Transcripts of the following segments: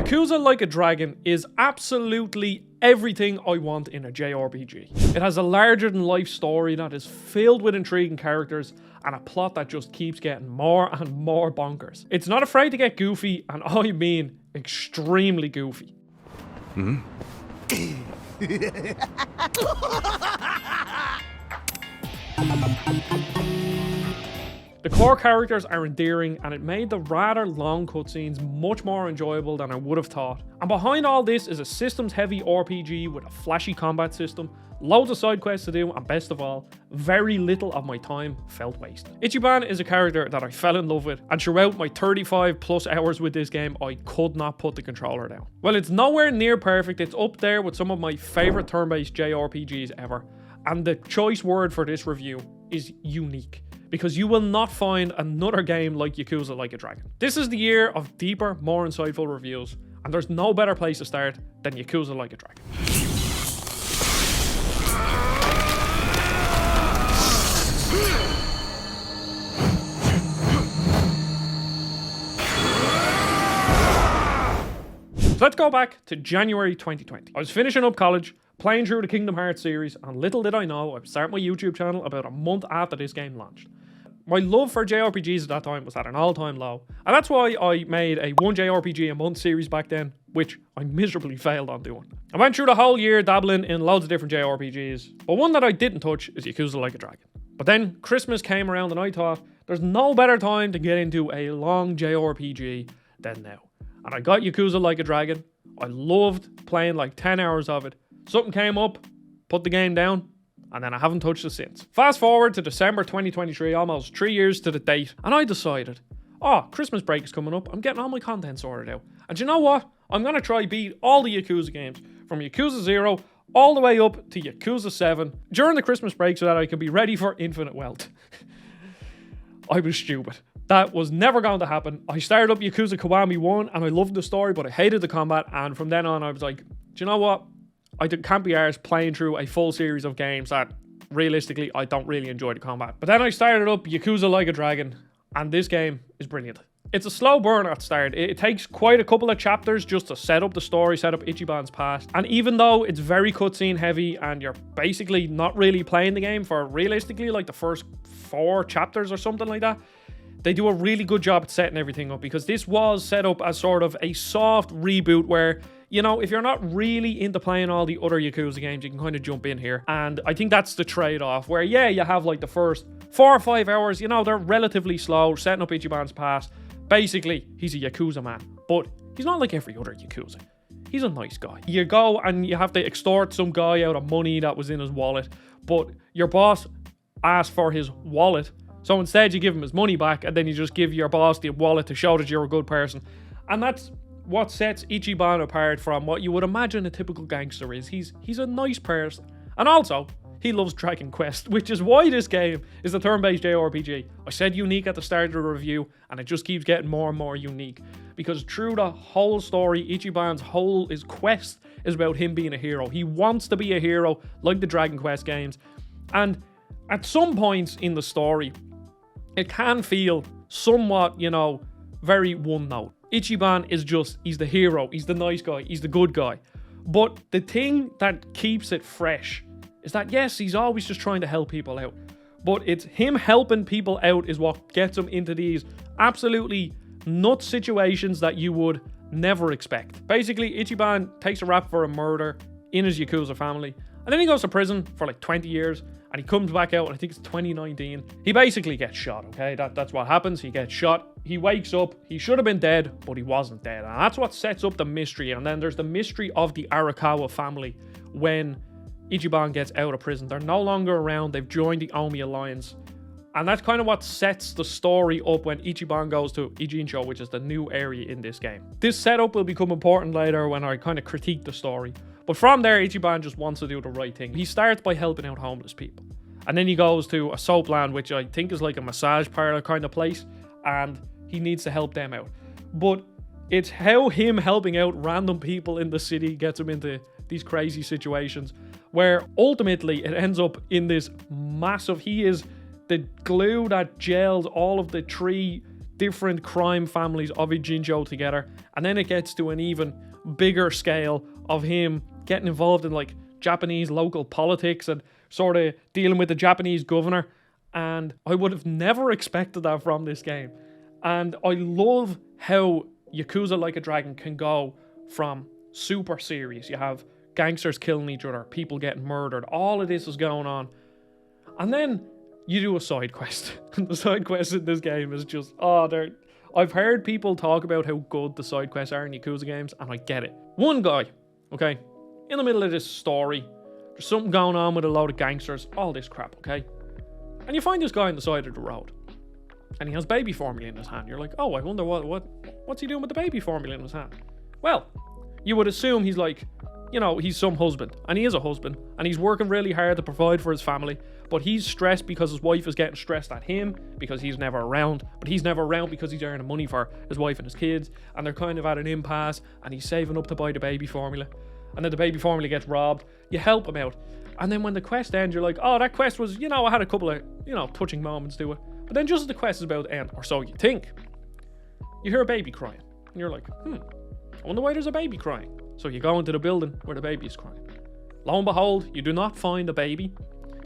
Yakuza Like a Dragon is absolutely everything I want in a JRPG. It has a larger-than-life story that is filled with intriguing characters and a plot that just keeps getting more and more bonkers. It's not afraid to get goofy, and I mean extremely goofy. The core characters are endearing, and it made the rather long cutscenes much more enjoyable than I would have thought. And behind all this is a systems-heavy RPG with a flashy combat system, loads of side quests to do, and best of all, very little of my time felt wasted. Ichiban is a character that I fell in love with, and throughout my 35 plus hours with this game, I could not put the controller down. Well, it's nowhere near perfect. It's up there with some of my favourite turn-based JRPGs ever, and the choice word for this review is unique, because you will not find another game like Yakuza Like a Dragon. This is the year of deeper, more insightful reviews, and there's no better place to start than Yakuza Like a Dragon. So let's go back to January 2020. I was finishing up college, playing through the Kingdom Hearts series, and little did I know I would start my YouTube channel about a month after this game launched. My love for JRPGs at that time was at an all-time low, and that's why I made a one JRPG a month series back then, which I miserably failed on doing. I went through the whole year dabbling in loads of different JRPGs, but one that I didn't touch is Yakuza Like a Dragon. But then Christmas came around and I thought, there's no better time to get into a long JRPG than now. And I got Yakuza Like a Dragon. I loved playing like 10 hours of it. Something came up, put the game down, and then I haven't touched it since. Fast forward to December 2023, almost 3 years to the date, and I decided, Christmas break is coming up, I'm getting all my content sorted out. And you know what? I'm going to try beat all the Yakuza games, from Yakuza 0 all the way up to Yakuza 7, during the Christmas break so that I can be ready for infinite wealth. I was stupid. That was never going to happen. I started up Yakuza Kiwami 1 and I loved the story, but I hated the combat, and from then on I was like, do you know what? I can't be arsed playing through a full series of games that, realistically, I don't really enjoy the combat. But then I started up Yakuza Like a Dragon, and this game is brilliant. It's a slow burn at the start. It takes quite a couple of chapters just to set up the story, set up Ichiban's past. And even though it's very cutscene heavy and you're basically not really playing the game for realistically like the first 4 chapters or something like that, they do a really good job at setting everything up, because this was set up as sort of a soft reboot where, you know, if you're not really into playing all the other Yakuza games, you can kind of jump in here. And I think that's the trade-off, where, yeah, you have like the first 4 or 5 hours, you know, they're relatively slow, setting up Ichiban's past. Basically, he's a Yakuza man, but he's not like every other Yakuza. He's a nice guy. You go and you have to extort some guy out of money that was in his wallet, but your boss asked for his wallet, so instead you give him his money back, and then you just give your boss the wallet to show that you're a good person. And that's what sets Ichiban apart from what you would imagine a typical gangster is. He's a nice person. And also, he loves Dragon Quest, which is why this game is a turn-based JRPG. I said unique at the start of the review, and it just keeps getting more and more unique. Because through the whole story, his quest is about him being a hero. He wants to be a hero, like the Dragon Quest games. And at some points in the story, it can feel somewhat, you know, very one note. Ichiban is just, he's the hero, he's the nice guy, he's the good guy. But the thing that keeps it fresh is that, yes, he's always just trying to help people out, but it's him helping people out is what gets him into these absolutely nut situations that you would never expect. Basically, Ichiban takes a rap for a murder in his Yakuza family, and then he goes to prison for like 20 years, and he comes back out, and I think it's 2019. He basically gets shot, okay? That's what happens. He gets shot. He wakes up. He should have been dead, but he wasn't dead. And that's what sets up the mystery. And then there's the mystery of the Arakawa family when Ichiban gets out of prison. They're no longer around. They've joined the Omi Alliance. And that's kind of what sets the story up when Ichiban goes to Ijincho, which is the new area in this game. This setup will become important later when I kind of critique the story. But from there, Ichiban just wants to do the right thing. He starts by helping out homeless people. And then he goes to a soapland, which I think is like a massage parlor kind of place. And he needs to help them out. But it's how him helping out random people in the city gets him into these crazy situations, where ultimately it ends up in this massive, he is the glue that gels all of the 3 different crime families of Ijinjo together. And then it gets to an even bigger scale of him getting involved in like Japanese local politics and sort of dealing with the Japanese governor. And I would have never expected that from this game. And I love how Yakuza Like a Dragon can go from super serious. You have gangsters killing each other, people getting murdered, all of this is going on. And then you do a side quest. And the side quests in this game is just, I've heard people talk about how good the side quests are in Yakuza games, and I get it. One guy, okay, in the middle of this story, there's something going on with a load of gangsters, all this crap, okay? And you find this guy on the side of the road, and he has baby formula in his hand. You're like, oh, I wonder what's he doing with the baby formula in his hand? Well, you would assume he's like, he's some husband, and he is a husband, and he's working really hard to provide for his family, but he's stressed because his wife is getting stressed at him because he's never around, but he's never around because he's earning money for his wife and his kids, and they're kind of at an impasse, and he's saving up to buy the baby formula, and then the baby formula gets robbed. You help him out, and then when the quest ends, you're like, oh, that quest was, I had a couple of, touching moments to it, but then just as the quest is about to end, or so you think, you hear a baby crying, and you're like, I wonder why there's a baby crying. So you go into the building where the baby is crying. Lo and behold, you do not find a baby.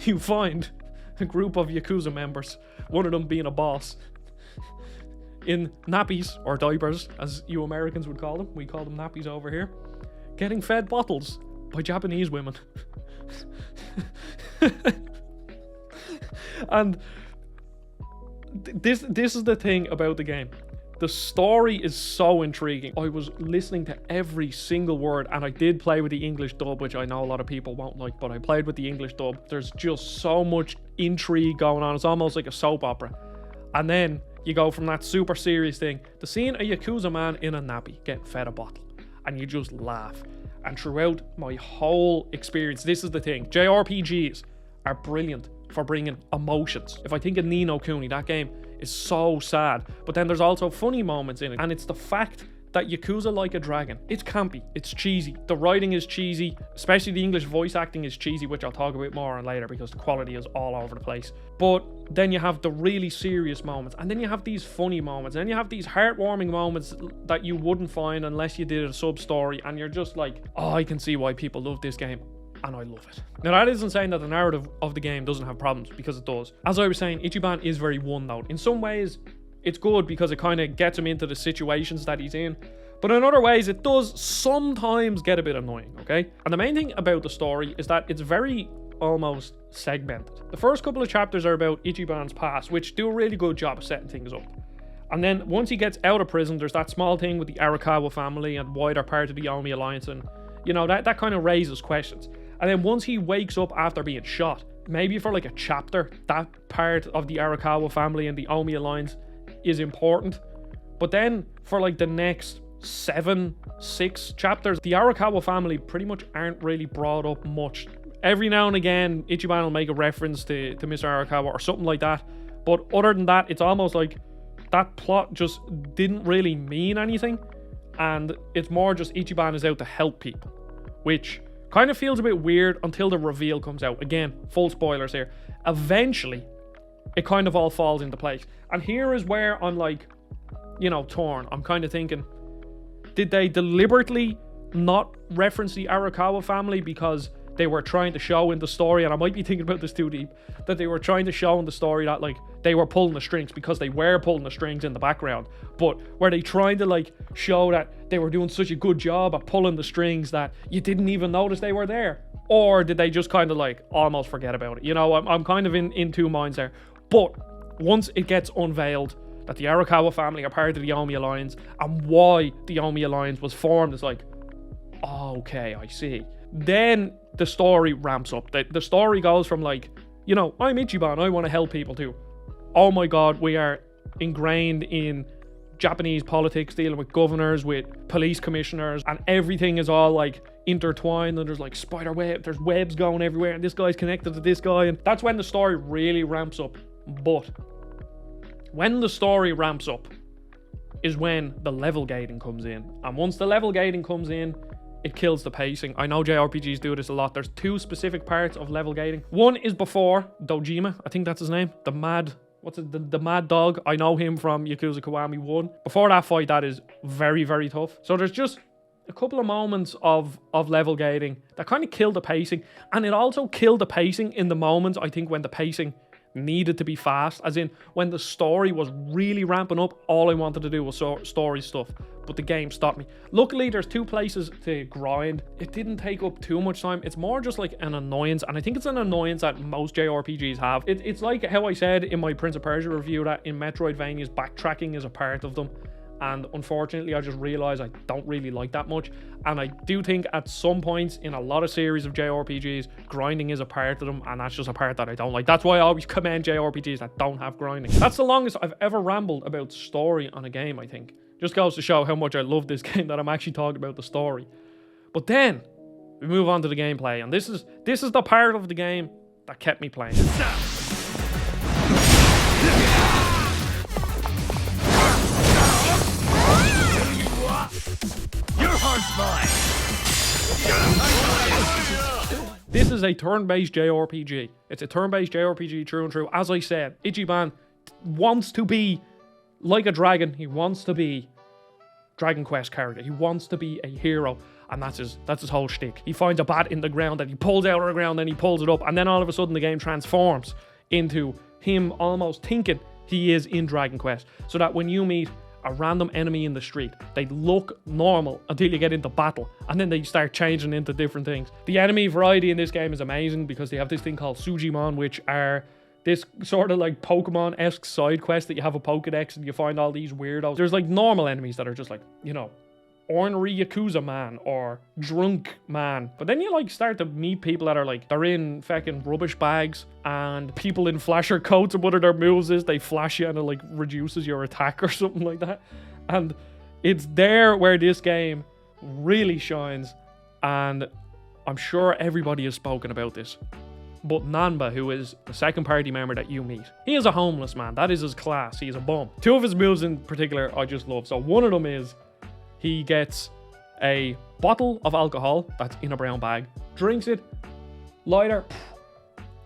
You find a group of Yakuza members, one of them being a boss, in nappies, or diapers, as you Americans would call them. We call them nappies over here. Getting fed bottles by Japanese women. And this is the thing about the game. The story is so intriguing. I was listening to every single word, and I did play with the English dub, which I know a lot of people won't like, but I played with the English dub. There's just so much intrigue going on. It's almost like a soap opera. And then you go from that super serious thing to seeing a Yakuza man in a nappy getting fed a bottle, and you just laugh. And throughout my whole experience, this is the thing. JRPGs are brilliant for bringing emotions. If I think of Ni no Kuni, that game is so sad, but then there's also funny moments in it, and it's the fact that Yakuza Like a Dragon, it's campy, it's cheesy, the writing is cheesy, especially the English voice acting is cheesy, which I'll talk about more on later because the quality is all over the place. But then you have the really serious moments, and then you have these funny moments, and then you have these heartwarming moments that you wouldn't find unless you did a sub-story, and you're just like, oh, I can see why people love this game. And I love it. Now, that isn't saying that the narrative of the game doesn't have problems, because it does. As I was saying, Ichiban is very one-note. In some ways, it's good because it kind of gets him into the situations that he's in. But in other ways, it does sometimes get a bit annoying, okay? And the main thing about the story is that it's very almost segmented. The first couple of chapters are about Ichiban's past, which do a really good job of setting things up. And then once he gets out of prison, there's that small thing with the Arakawa family and why they're part of the Omi Alliance, and that kind of raises questions. And then once he wakes up after being shot, maybe for like a chapter, that part of the Arakawa family and the Omi Alliance is important. But then for like the next 6 chapters, the Arakawa family pretty much aren't really brought up much. Every now and again, Ichiban will make a reference to Mr. Arakawa or something like that. But other than that, it's almost like that plot just didn't really mean anything. And it's more just Ichiban is out to help people, which kind of feels a bit weird until the reveal comes out. Again, full spoilers here. Eventually, it kind of all falls into place. And here is where I'm like, torn. I'm kind of thinking, did they deliberately not reference the Arakawa family because they were trying to show in the story, and I might be thinking about this too deep, that they were trying to show in the story that like they were pulling the strings because they were pulling the strings in the background, but were they trying to like show that they were doing such a good job at pulling the strings that you didn't even notice they were there? Or did they just kind of like almost forget about it? I'm kind of in two minds there. But once it gets unveiled that the Arakawa family are part of the Omi Alliance and why the Omi Alliance was formed, it's like, oh, okay, I see. Then the story ramps up. The story goes from like, I'm Ichiban, I want to help people too. Oh my god, we are ingrained in Japanese politics, dealing with governors, with police commissioners, and everything is all like intertwined, and there's like spider web, there's webs going everywhere, and this guy's connected to this guy, and that's when the story really ramps up. But when the story ramps up is when the level gating comes in. And once the level gating comes in, it kills the pacing. I know JRPGs do this a lot. There's 2 specific parts of level gating. One is before Dojima, I think that's his name, the mad what's it, the Mad Dog. I know him from Yakuza Kiwami 1. Before that fight, that is very, very tough. So there's just a couple of moments of level gating that kind of killed the pacing. And it also killed the pacing in the moments, I think, when the pacing needed to be fast. As in, when the story was really ramping up, all I wanted to do was story stuff. But the game stopped me. Luckily, there's 2 places to grind. It didn't take up too much time. It's more just like an annoyance. And I think it's an annoyance that most JRPGs have. It's like how I said in my Prince of Persia review that in Metroidvanias, backtracking is a part of them. And unfortunately, I just realized I don't really like that much. And I do think at some points in a lot of series of JRPGs, grinding is a part of them, and that's just a part that I don't like. That's why I always commend JRPGs that don't have grinding. That's the longest I've ever rambled about story on a game, I think. Just goes to show how much I love this game that I'm actually talking about the story. But then we move on to the gameplay, and this is the part of the game that kept me playing. This is a turn-based JRPG. It's a turn-based JRPG through and through. As I said, Ichiban wants to be like a dragon. He wants to be Dragon Quest character. He wants to be a hero, and that's his whole shtick. He finds a bat in the ground that he pulls out of the ground, then he pulls it up, and then all of a sudden the game transforms into him almost thinking he is in Dragon Quest, so that when you meet a random enemy in the street, they look normal until you get into battle, and then they start changing into different things. The enemy variety in this game is amazing because they have this thing called Sujimon, which are this sort of like Pokemon-esque side quest that you have a Pokedex and you find all these weirdos. There's like normal enemies that are just like, you know, ornery Yakuza man or drunk man. But then you like start to meet people that are like, they're in fucking rubbish bags, and people in flasher coats, and one of their moves is they flash you and it like reduces your attack or something like that. And it's there where this game really shines, and I'm sure everybody has spoken about this. But Nanba, who is the second party member that you meet, he is a homeless man. That is his class. He's a bum. 2 of his moves in particular I just love. So one of them is he gets a bottle of alcohol that's in a brown bag, drinks it, lighter,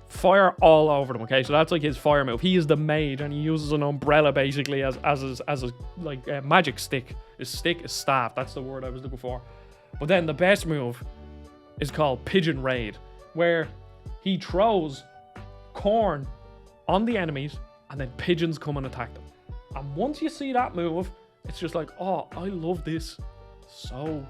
fire all over them. Okay, so that's like his fire move. He is the mage, and he uses an umbrella basically as a like a magic stick. His stick is staff. That's the word I was looking for. But then the best move is called Pigeon Raid, where he throws corn on the enemies, and then pigeons come and attack them. And once you see that move, it's just like, oh, I love this so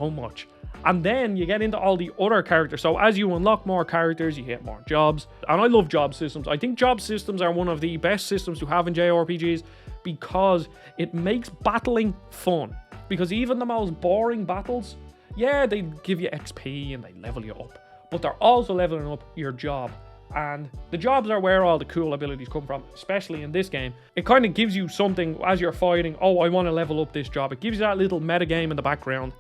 much. And then you get into all the other characters. So as you unlock more characters, you get more jobs. And I love job systems. I think job systems are one of the best systems to have in JRPGs because it makes battling fun. Because even the most boring battles, yeah, they give you XP and they level you up, but they're also leveling up your job. And the jobs are where all the cool abilities come from, especially in this game. It kind of gives you something as you're fighting. Oh, I want to level up this job. It gives you that little meta game in the background.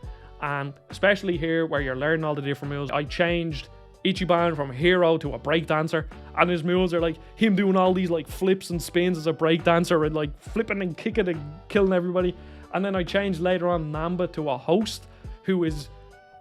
And especially here where you're learning all the different moves. I changed Ichiban from a hero to a breakdancer, and his moves are like him doing all these like flips and spins as a breakdancer and like flipping and kicking and killing everybody. And then I changed later on Nanba to a host who is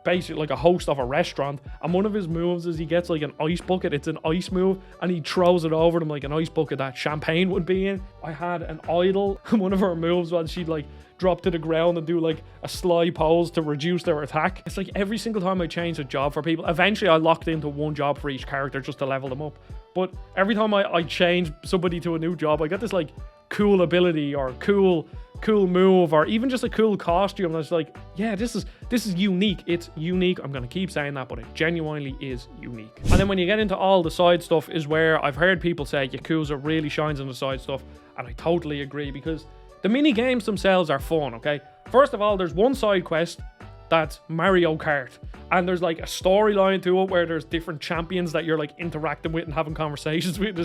basically like a host of a restaurant, and one of his moves is he gets like an ice bucket. It's an ice move, and he throws it over them like an ice bucket that champagne would be in. I had an idol, and one of her moves was she'd like drop to the ground and do like a sly pose to reduce their attack. It's like every single time I changed a job for people, eventually I locked into one job for each character just to level them up. But every time I change somebody to a new job, I get this like cool ability or cool move or even just a cool costume that's like, yeah, this is unique. It's unique. I'm gonna keep saying that, but it genuinely is unique. And then when you get into all the side stuff is where I've heard people say Yakuza really shines in the side stuff, and I totally agree, because the mini games themselves are fun. Okay, first of all, there's one side quest that's Mario Kart, and there's like a storyline to it where there's different champions that you're like interacting with and having conversations with.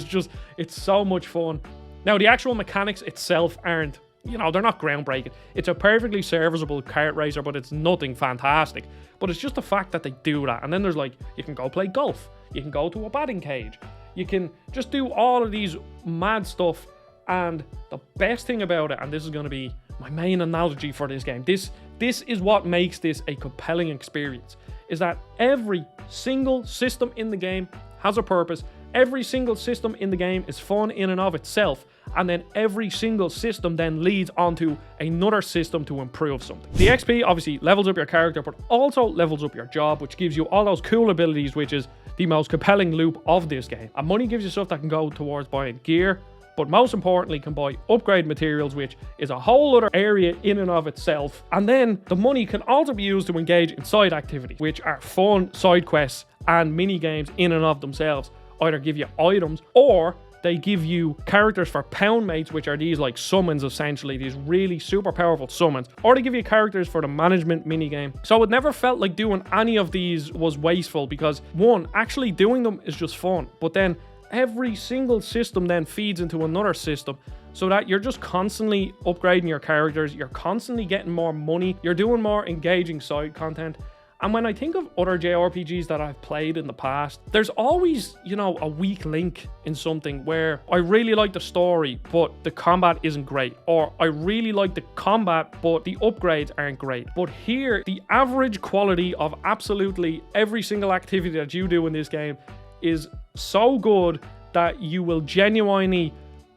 It's so much fun. Now, the actual mechanics itself aren't, you know, they're not groundbreaking. It's a perfectly serviceable kart racer, but it's nothing fantastic. But it's just the fact that they do that. And then there's like, you can go play golf. You can go to a batting cage. You can just do all of these mad stuff. And the best thing about it, and this is going to be my main analogy for this game, this is what makes this a compelling experience, is that every single system in the game has a purpose. every single system in the game is fun in and of itself, and then every single system then leads onto another system to improve something. The XP obviously levels up your character, but also levels up your job, which gives you all those cool abilities, which is the most compelling loop of this game. And money gives you stuff that can go towards buying gear, but most importantly can buy upgrade materials, which is a whole other area in and of itself. And then the money can also be used to engage in side activities, which are fun side quests and mini games in and of themselves. Either give you items, or they give you characters for pound mates, which are these like summons, essentially these really super powerful summons, or they give you characters for the management minigame. So it never felt like doing any of these was wasteful, because one, actually doing them is just fun, but then every single system then feeds into another system, so that you're just constantly upgrading your characters, you're constantly getting more money, you're doing more engaging side content. And when I think of other JRPGs that I've played in the past, there's always, you know, a weak link in something where I really like the story, but the combat isn't great. Or I really like the combat, but the upgrades aren't great. But here, the average quality of absolutely every single activity that you do in this game is so good that you will genuinely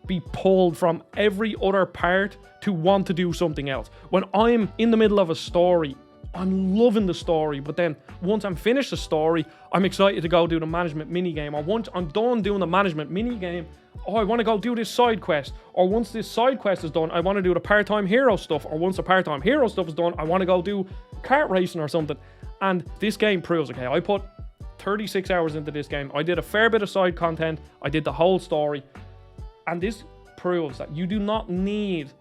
be pulled from every other part to want to do something else. When I'm in the middle of a story, I'm loving the story, but then once I'm finished the story, I'm excited to go do the management minigame. Or once I'm done doing the management minigame, oh, I want to go do this side quest. Or once this side quest is done, I want to do the part-time hero stuff. Or once the part-time hero stuff is done, I want to go do kart racing or something. And this game proves, okay, I put 36 hours into this game. I did a fair bit of side content. I did the whole story. And this proves that you do not need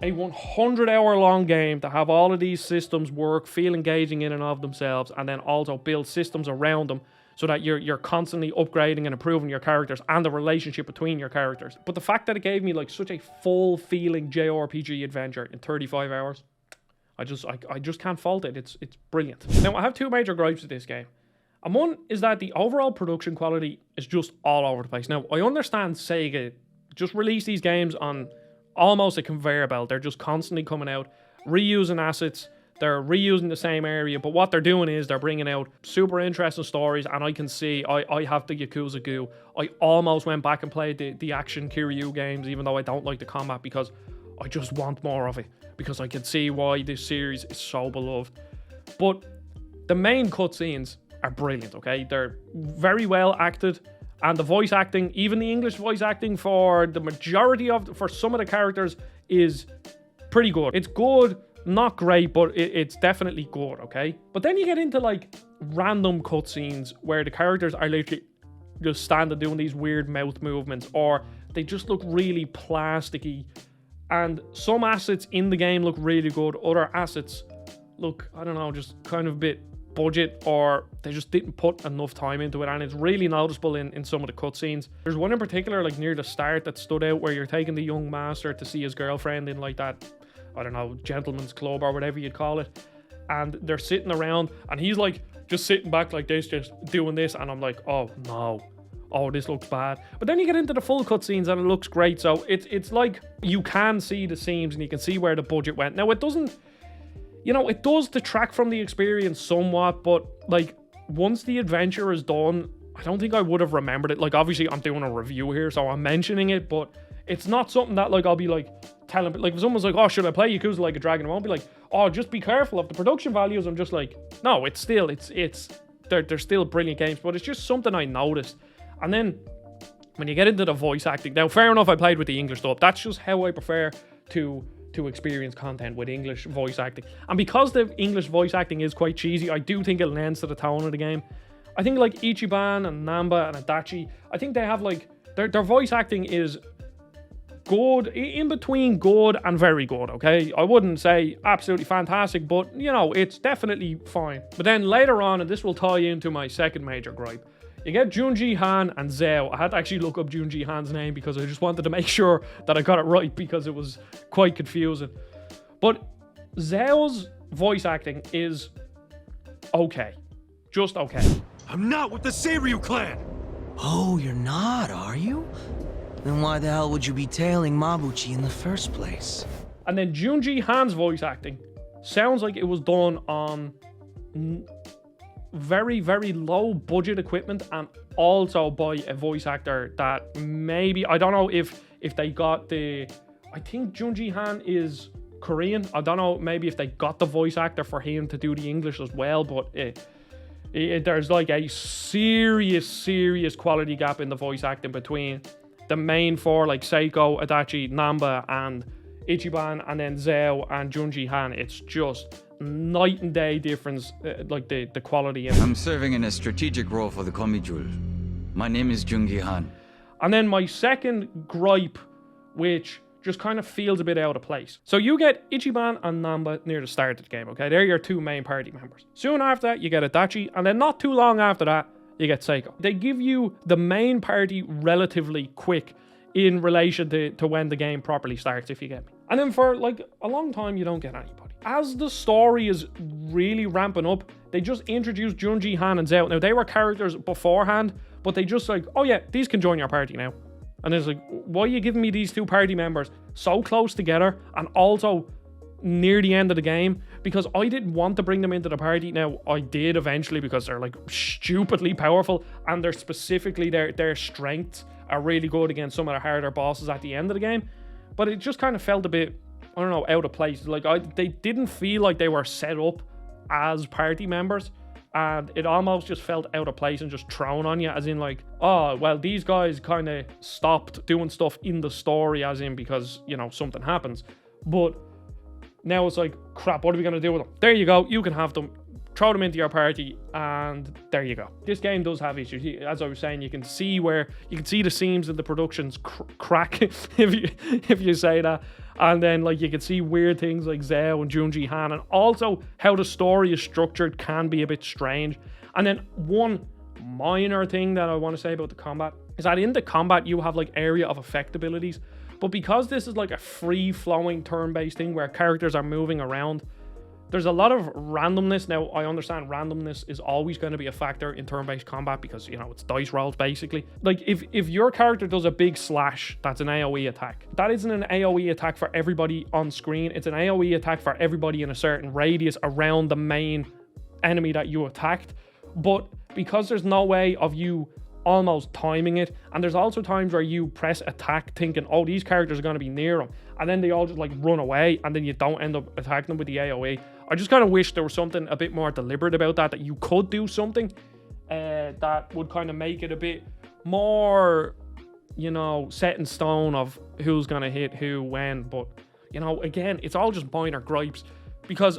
a 100-hour long game to have all of these systems work, feel engaging in and of themselves, and then also build systems around them so that you're constantly upgrading and improving your characters and the relationship between your characters. But the fact that it gave me like such a full feeling JRPG adventure in 35 hours, I just can't fault it. It's brilliant. Now, I have two major gripes with this game. And one is that the overall production quality is just all over the place. Now, I understand Sega just released these games on almost a conveyor belt. They're just constantly coming out, reusing assets. They're reusing the same area, but what they're doing is they're bringing out super interesting stories. And I can see, I have the Yakuza Goo. I almost went back and played the action Kiryu games, even though I don't like the combat, because I just want more of it, because I can see why this series is so beloved. But the main cutscenes are brilliant, okay? They're very well acted. And the voice acting, even the English voice acting for the majority of, for some of the characters, is pretty good. It's good, not great, but it's definitely good, okay? But then you get into like random cutscenes where the characters are literally just standing doing these weird mouth movements, or they just look really plasticky. And some assets in the game look really good. Other assets look, I don't know, just kind of a bit budget, or they just didn't put enough time into it, and it's really noticeable in some of the cutscenes. There's one in particular like near the start that stood out, where you're taking the young master to see his girlfriend in like that, I don't know, gentleman's club or whatever you'd call it, and they're sitting around and he's like just sitting back like this, just doing this, and I'm like, oh no, oh this looks bad. But then you get into the full cutscenes and it looks great. So it's like you can see the seams and you can see where the budget went. Now it doesn't, you know, it does detract from the experience somewhat, but like once the adventure is done, I don't think I would have remembered it. Like obviously I'm doing a review here, so I'm mentioning it, but it's not something that like I'll be like telling, like if someone's like, oh, should I play Yakuza Like a Dragon? I won't be like, oh, just be careful of the production values. I'm just like, no, it's still, they're still brilliant games, but it's just something I noticed. And then when you get into the voice acting, now fair enough, I played with the English stuff. That's just how I prefer to experience content, with English voice acting. And because the English voice acting is quite cheesy, I do think it lends to the tone of the game. I think like Ichiban and Namba and Adachi, I think they have like, their voice acting is good, in between good and very good, okay? I wouldn't say absolutely fantastic, but you know, it's definitely fine. But then later on, and this will tie into my second major gripe, you get Junji Han and Zhao. I had to actually look up Junji Han's name because I just wanted to make sure that I got it right, because it was quite confusing. But Zhao's voice acting is okay. Just okay. I'm not with the Seiryu clan! Oh, you're not, are you? Then why the hell would you be tailing Mabuchi in the first place? And then Junji Han's voice acting sounds like it was done on very, very low budget equipment, and also by a voice actor that maybe, I don't know if they got the, I think Junji Han is Korean. I don't know maybe if they got the voice actor for him to do the English as well, but there's like a serious quality gap in the voice acting between the main four, like Seiko, Adachi, Namba, and Ichiban, and then Zhao and Junji Han. It's just night and day difference, like the quality. I'm serving in a strategic role for the Komijul. My name is Jungi Han. And then my second gripe, which just kind of feels a bit out of place. So you get Ichiban and Namba near the start of the game, okay? They're your two main party members. Soon after that, you get Adachi, and then not too long after that, you get Seiko. They give you the main party relatively quick in relation to when the game properly starts, if you get me. And then for like a long time, you don't get anybody. As the story is really ramping up, they just introduced Junji Han and Zhao. Now, they were characters beforehand, but they just like, oh yeah, these can join your party now. And it's like, why are you giving me these two party members so close together and also near the end of the game? Because I didn't want to bring them into the party. Now, I did eventually because they're like stupidly powerful, and they're specifically their strengths are really good against some of the harder bosses at the end of the game. But it just kind of felt a bit, I don't know, out of place. Like, they didn't feel like they were set up as party members. And it almost just felt out of place and just thrown on you, as in like, oh, well, these guys kind of stopped doing stuff in the story, as in because, you know, something happens. But now it's like, crap, what are we going to do with them? There you go, you can have them, throw them into your party, and there you go. This game does have issues. As I was saying, you can see the seams in the productions crack, if you say that. And then, like, you can see weird things like Zhao and Junji Han, and also how the story is structured can be a bit strange. And then one minor thing that I want to say about the combat is that in the combat, you have, like, area of effect abilities. But because this is, like, a free-flowing turn-based thing where characters are moving around, there's a lot of randomness. Now, I understand randomness is always going to be a factor in turn-based combat because, you know, it's dice rolls, basically. Like, if your character does a big slash, that's an AoE attack. That isn't an AoE attack for everybody on screen. It's an AoE attack for everybody in a certain radius around the main enemy that you attacked. But because there's no way of you almost timing it, and there's also times where you press attack thinking, oh, these characters are going to be near them, and then they all just like run away, and then you don't end up attacking them with the AoE. I just kind of wish there was something a bit more deliberate about that you could do something that would kind of make it a bit more, you know, set in stone of who's going to hit who when. But, you know, again, it's all just minor gripes, because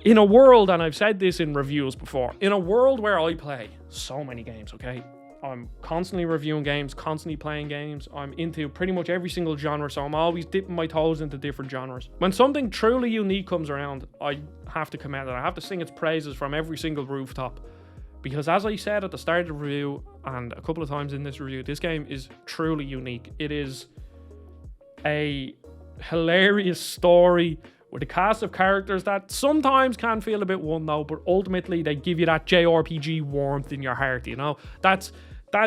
in a world, and I've said this in reviews before, in a world where I play so many games, okay? I'm constantly reviewing games, constantly playing games. I'm into pretty much every single genre, so I'm always dipping my toes into different genres. When something truly unique comes around, I have to commend it. I have to sing its praises from every single rooftop. Because as I said at the start of the review, and a couple of times in this review, this game is truly unique. It is a hilarious story with a cast of characters that sometimes can feel a bit one-note, but ultimately they give you that JRPG warmth in your heart, you know? That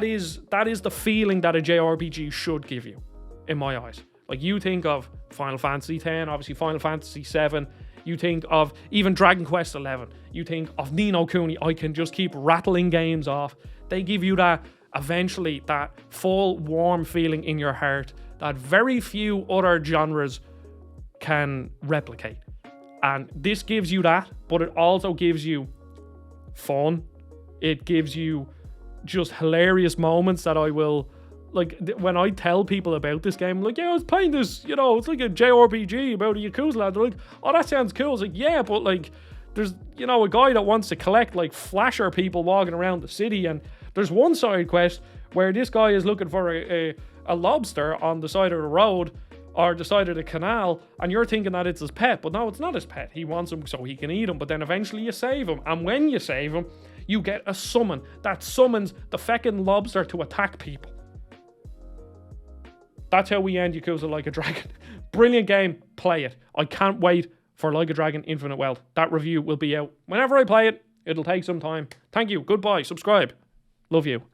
is the feeling that a JRPG should give you, in my eyes. Like, you think of Final Fantasy X, obviously Final Fantasy VII, you think of even Dragon Quest XI, you think of Ni no Kuni. I can just keep rattling games off. They give you that, eventually, that full warm feeling in your heart that very few other genres can replicate. And this gives you that, but it also gives you fun. It gives you just hilarious moments that I will, like, when I tell people about this game, like, yeah, I was playing this, you know, it's like a JRPG about a Yakuza lad. They're like, oh, that sounds cool. It's like, yeah, but like, there's, you know, a guy that wants to collect like flasher people walking around the city, and there's one side quest where this guy is looking for a lobster on the side of the road or the side of the canal, and you're thinking that it's his pet, but no, it's not his pet. He wants him so he can eat him, but then eventually you save him, and when you save him, you get a summon that summons the feckin' lobster to attack people. That's how we end Yakuza Like a Dragon. Brilliant game, play it. I can't wait for Like a Dragon Infinite Wealth. That review will be out whenever I play it. It'll take some time. Thank you, goodbye, subscribe. Love you.